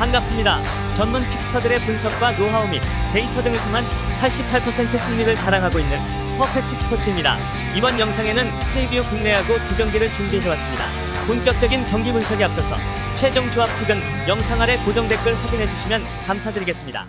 반갑습니다. 전문 픽스터들의 분석과 노하우 및 데이터 등을 통한 88% 승리를 자랑하고 있는 퍼펙트 스포츠입니다. 이번 영상에는 KBO 국내야구 두 경기를 준비해왔습니다. 본격적인 경기 분석에 앞서서 최종 조합 픽은 영상 아래 고정 댓글 확인해주시면 감사드리겠습니다.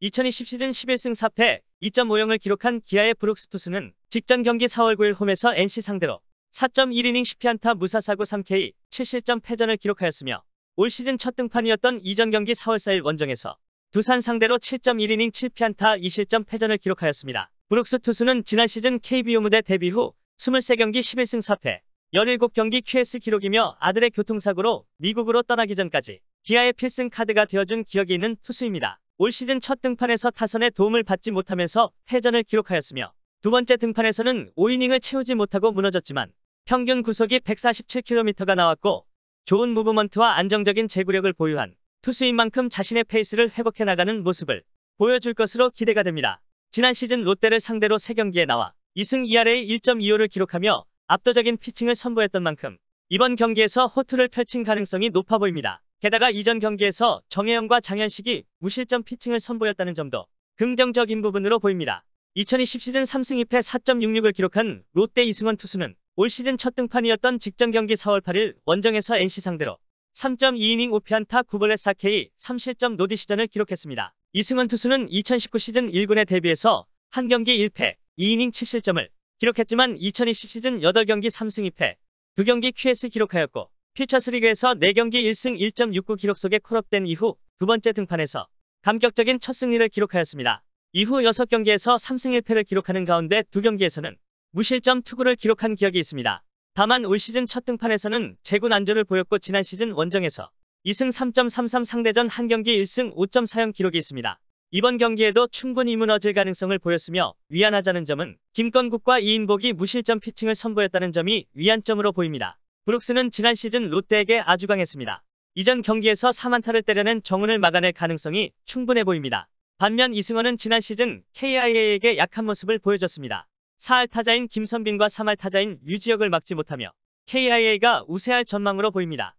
2020 시즌 11승 4패 2.50을 기록한 기아의 브룩스 투수는 직전 경기 4월 9일 홈에서 NC 상대로 4.1이닝 10피안타 무사사구 3K 7실점 패전을 기록하였으며 올 시즌 첫 등판이었던 이전 경기 4월 4일 원정에서 두산 상대로 7.1이닝 7피안타 2실점 패전을 기록하였습니다. 브룩스 투수는 지난 시즌 KBO 무대 데뷔 후 23경기 11승 4패 17경기 QS 기록이며 아들의 교통사고로 미국으로 떠나기 전까지 기아의 필승 카드가 되어준 기억이 있는 투수입니다. 올 시즌 첫 등판에서 타선의 도움을 받지 못하면서 패전을 기록하였으며 두 번째 등판에서는 5이닝을 채우지 못하고 무너졌지만 평균 구속이 147km가 나왔고 좋은 무브먼트와 안정적인 제구력을 보유한 투수인 만큼 자신의 페이스를 회복해 나가는 모습을 보여줄 것으로 기대가 됩니다. 지난 시즌 롯데를 상대로 3경기에 나와 2승 2할에 1.25를 기록하며 압도적인 피칭을 선보였던 만큼 이번 경기에서 호투를 펼친 가능성이 높아 보입니다. 게다가 이전 경기에서 정혜영과 장현식이 무실점 피칭을 선보였다는 점도 긍정적인 부분으로 보입니다. 2020 시즌 3승 2패 4.66을 기록한 롯데 이승원 투수는 올 시즌 첫 등판이었던 직전 경기 4월 8일 원정에서 NC 상대로 3.2이닝 5피안타 9볼넷 4K 3실점 노디시전을 기록했습니다. 이승원 투수는 2019 시즌 1군에 데뷔해서 한 경기 1패 2이닝 7실점을 기록했지만 2020 시즌 8경기 3승 2패 2경기 QS 기록하였고 퓨처스리그에서 4경기 1승 1.69 기록 속에 콜업된 이후 두 번째 등판에서 감격적인 첫 승리를 기록하였습니다. 이후 6경기에서 3승 1패를 기록하는 가운데 2경기에서는 무실점 투구를 기록한 기억이 있습니다. 다만 올 시즌 첫 등판에서는 제구 난조를 보였고 지난 시즌 원정에서 2승 3.33 상대전 한 경기 1승 5.40 기록이 있습니다. 이번 경기에도 충분히 무너질 가능성을 보였으며 위안하자는 점은 김건국과 이인복이 무실점 피칭을 선보였다는 점이 위안점으로 보입니다. 브룩스는 지난 시즌 롯데에게 아주 강했습니다. 이전 경기에서 4안타를 때려낸 정훈을 막아낼 가능성이 충분해 보입니다. 반면 이승원은 지난 시즌 KIA에게 약한 모습을 보여줬습니다. 4할 타자인 김선빈과 3할 타자인 유지혁을 막지 못하며 KIA가 우세할 전망으로 보입니다.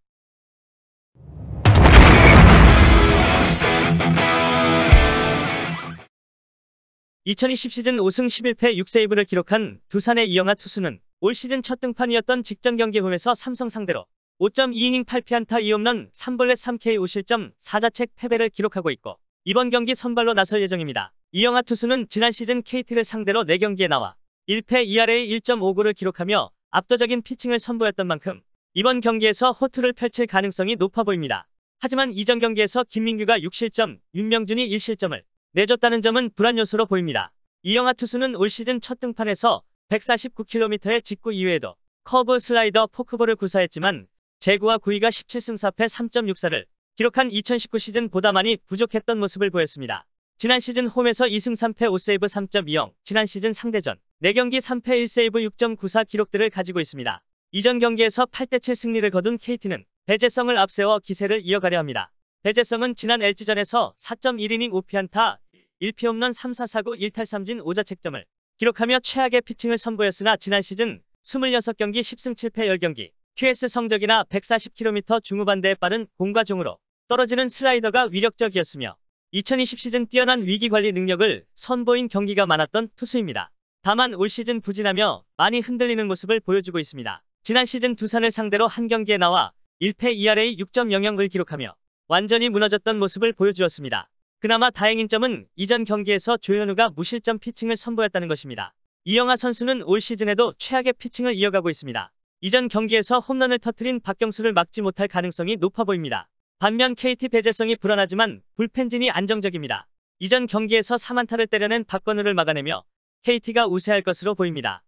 (2020) 시즌 5승 11패 6세이브를 기록한 두산의 이영하 투수는 올 시즌 첫 등판이었던 직전 경기 홈에서 삼성 상대로 5.2이닝 8피안타 2홈런 3볼넷 3K 5실점 4자책 패배를 기록하고 있고 이번 경기 선발로 나설 예정입니다. 이영하 투수는 지난 시즌 KT를 상대로 4경기에 나와 1패 2할에 1.59를 기록하며 압도적인 피칭을 선보였던 만큼 이번 경기에서 호투를 펼칠 가능성이 높아 보입니다. 하지만 이전 경기에서 김민규가 6실점, 윤명준이 1실점을 내줬다는 점은 불안 요소로 보입니다. 이영하 투수는 올 시즌 첫 등판에서 149km의 직구 이외에도 커브, 슬라이더, 포크볼을 구사했지만 제구와 구위가 17승 4패 3.64를 기록한 2019 시즌보다 많이 부족했던 모습을 보였습니다. 지난 시즌 홈에서 2승 3패 5세이브 3.20, 지난 시즌 상대전 4경기 3패 1세이브 6.94 기록들을 가지고 있습니다. 이전 경기에서 8대7 승리를 거둔 KT는 배재성을 앞세워 기세를 이어가려 합니다. 배재성은 지난 LG전에서 4.1이닝 5피안타 1피홈런 3사사구 1탈삼진 5자책점을 기록하며 최악의 피칭을 선보였으나 지난 시즌 26경기 10승 7패 10경기 QS 성적이나 140km 중후반대에 빠른 공과 종으로 떨어지는 슬라이더가 위력적이었으며 2020 시즌 뛰어난 위기관리 능력을 선보인 경기가 많았던 투수입니다. 다만 올 시즌 부진하며 많이 흔들리는 모습을 보여주고 있습니다. 지난 시즌 두산을 상대로 한 경기에 나와 1패 2할에 6.00을 기록하며 완전히 무너졌던 모습을 보여주었습니다. 그나마 다행인 점은 이전 경기에서 조현우가 무실점 피칭을 선보였다는 것입니다. 이영하 선수는 올 시즌에도 최악의 피칭을 이어가고 있습니다. 이전 경기에서 홈런을 터뜨린 박경수를 막지 못할 가능성이 높아 보입니다. 반면 KT 배재성이 불안하지만 불펜진이 안정적입니다. 이전 경기에서 3안타를 때려낸 박건우를 막아내며 KT가 우세할 것으로 보입니다.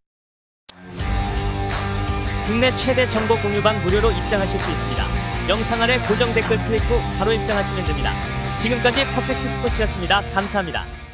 국내 최대 정보 공유방 무료로 입장하실 수 있습니다. 영상 아래 고정 댓글 클릭 후 바로 입장하시면 됩니다. 지금까지 퍼펙트 스포츠였습니다. 감사합니다.